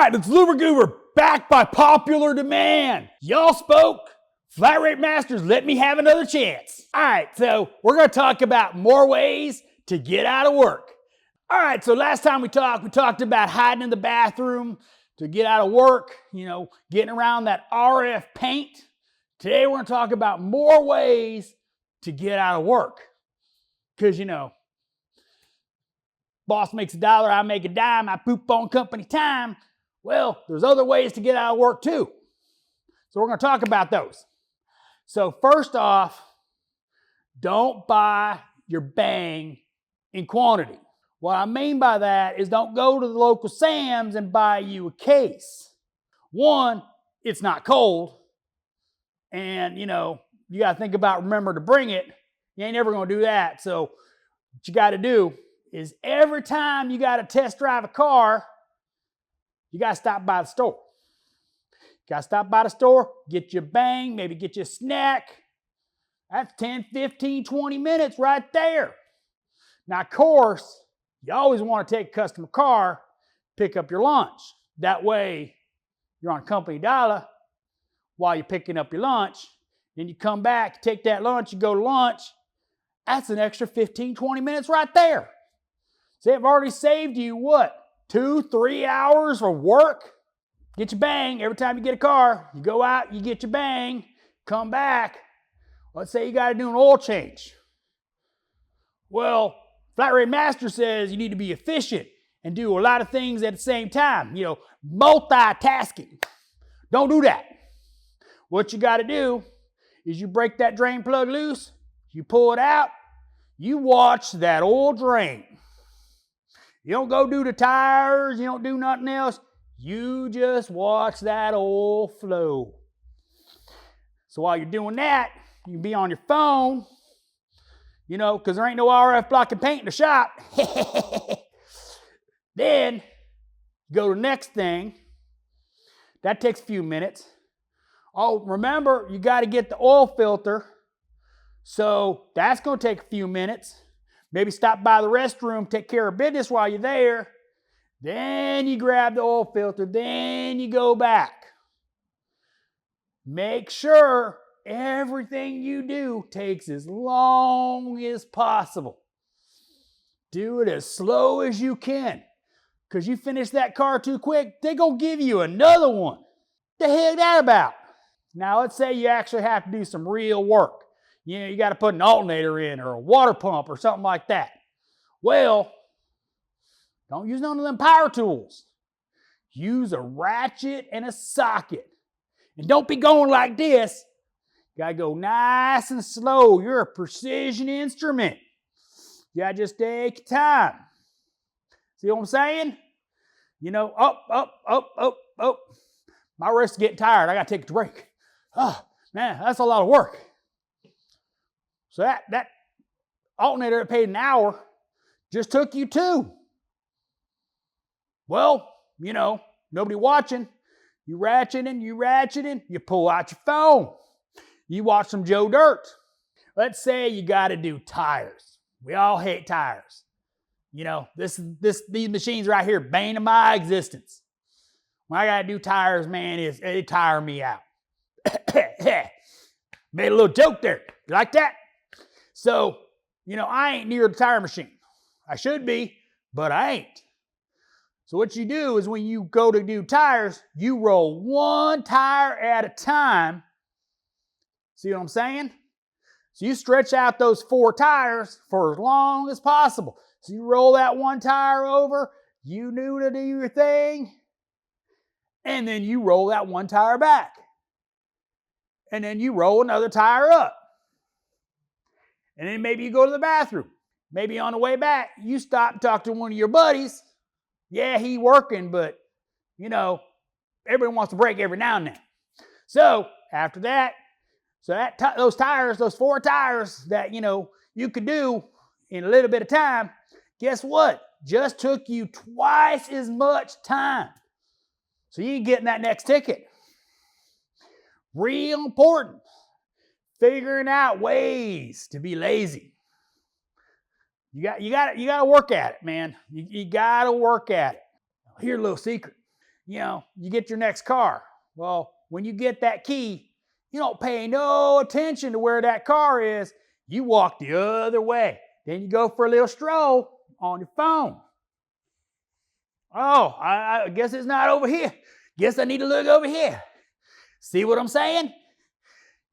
right, it's Lubber Goober, back by popular demand. Y'all spoke. Flat Rate Masters, let me have another chance. All right, so we're going to talk about more ways to get out of work. All right, so last time we talked about hiding in the bathroom to get out of work, getting around that RF paint. Today we're going to talk about more ways to get out of work. Because, boss makes $1, I make a dime, I poop on company time. Well, there's other ways to get out of work too. So we're going to talk about those. So first off, don't buy your bang in quantity. What I mean by that is don't go to the local Sam's and buy you a case. One, it's not cold. And, you got to think about remember to bring it. You ain't never going to do that. So what you got to do is every time you got to test drive a car, you got to stop by the store. Got to stop by the store, get your bang, maybe get you a snack. That's 10, 15, 20 minutes right there. Now, of course, you always want to take a customer car, pick up your lunch. That way, you're on company dollar while you're picking up your lunch. Then you come back, take that lunch, you go to lunch. That's an extra 15, 20 minutes right there. So they've already saved you, what, 2, 3 hours of work? Get your bang. Every time you get a car, you go out, you get your bang, come back. Let's say you got to do an oil change. Well, Flat Rate Master says you need to be efficient and do a lot of things at the same time. Multitasking. Don't do that. What you got to do is you break that drain plug loose, you pull it out, you watch that oil drain. You don't go do the tires, you don't do nothing else. You just watch that oil flow. So while you're doing that, you can be on your phone, because there ain't no RF blocking paint in the shop. Then you go to the next thing. That takes a few minutes. Oh, remember, you got to get the oil filter. So that's going to take a few minutes. Maybe stop by the restroom, take care of business while you're there. Then you grab the oil filter, then you go back. Make sure everything you do takes as long as possible. Do it as slow as you can. Because you finish that car too quick, they're going to give you another one. The heck that about? Now let's say you actually have to do some real work. You got to put an alternator in or a water pump or something like that. Well, don't use none of them power tools. Use a ratchet and a socket. And don't be going like this. You gotta go nice and slow. You're a precision instrument. You gotta just take your time. See what I'm saying? Up. My wrist is getting tired. I gotta take a break. Oh, man, that's a lot of work. So that alternator that paid an hour just took you 2. Well, nobody watching. You ratcheting, you pull out your phone. You watch some Joe Dirt. Let's say you got to do tires. We all hate tires. These machines right here, bane of my existence. When I got to do tires, man, they tire me out. Made a little joke there. You like that? So, I ain't near the tire machine. I should be, but I ain't. So what you do is when you go to do tires, you roll one tire at a time. See what I'm saying? So you stretch out those 4 tires for as long as possible. So you roll that one tire over, you knew to do your thing, and then you roll that one tire back. And then you roll another tire up. And then maybe you go to the bathroom. Maybe on the way back, you stop and talk to one of your buddies. Yeah, he working, but, everybody wants to break every now and then. So, after that, those 4 tires that, you could do in a little bit of time, guess what? Just took you twice as much time. So, you ain't getting that next ticket. Real important. Figuring out ways to be lazy. You got to work at it, man. You got to work at it. Here's a little secret. you get your next car. Well, when you get that key, you don't pay no attention to where that car is. You walk the other way. Then you go for a little stroll on your phone. Oh, I guess it's not over here. Guess I need to look over here. See what I'm saying?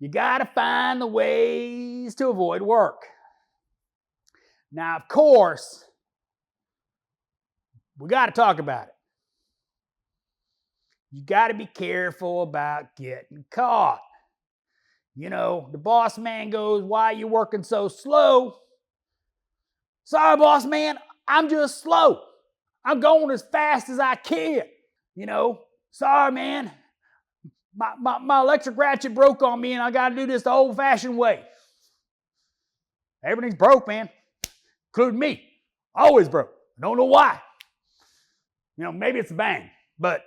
You got to find the ways to avoid work. Now, of course, we got to talk about it. You got to be careful about getting caught. The boss man goes, "Why are you working so slow?" "Sorry, boss man, I'm just slow. I'm going as fast as I can. Sorry, man. My electric ratchet broke on me and I got to do this the old-fashioned way." Everything's broke, man. Including me. Always broke. I don't know why. Maybe it's a bang, but,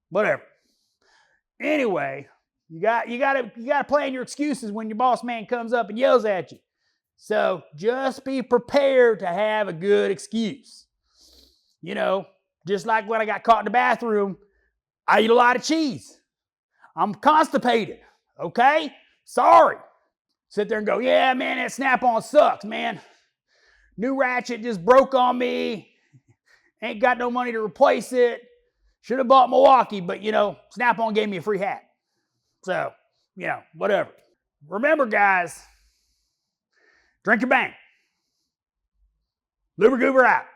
whatever. Anyway, you got to plan your excuses when your boss man comes up and yells at you. So just be prepared to have a good excuse. Just like when I got caught in the bathroom, I eat a lot of cheese. I'm constipated. Okay? Sorry. Sit there and go, "Yeah, man, that Snap-on sucks, man. New ratchet just broke on me. Ain't got no money to replace it. Should have bought Milwaukee, but, Snap-on gave me a free hat." So, whatever. Remember, guys, drink your bang. Lubber Goober out.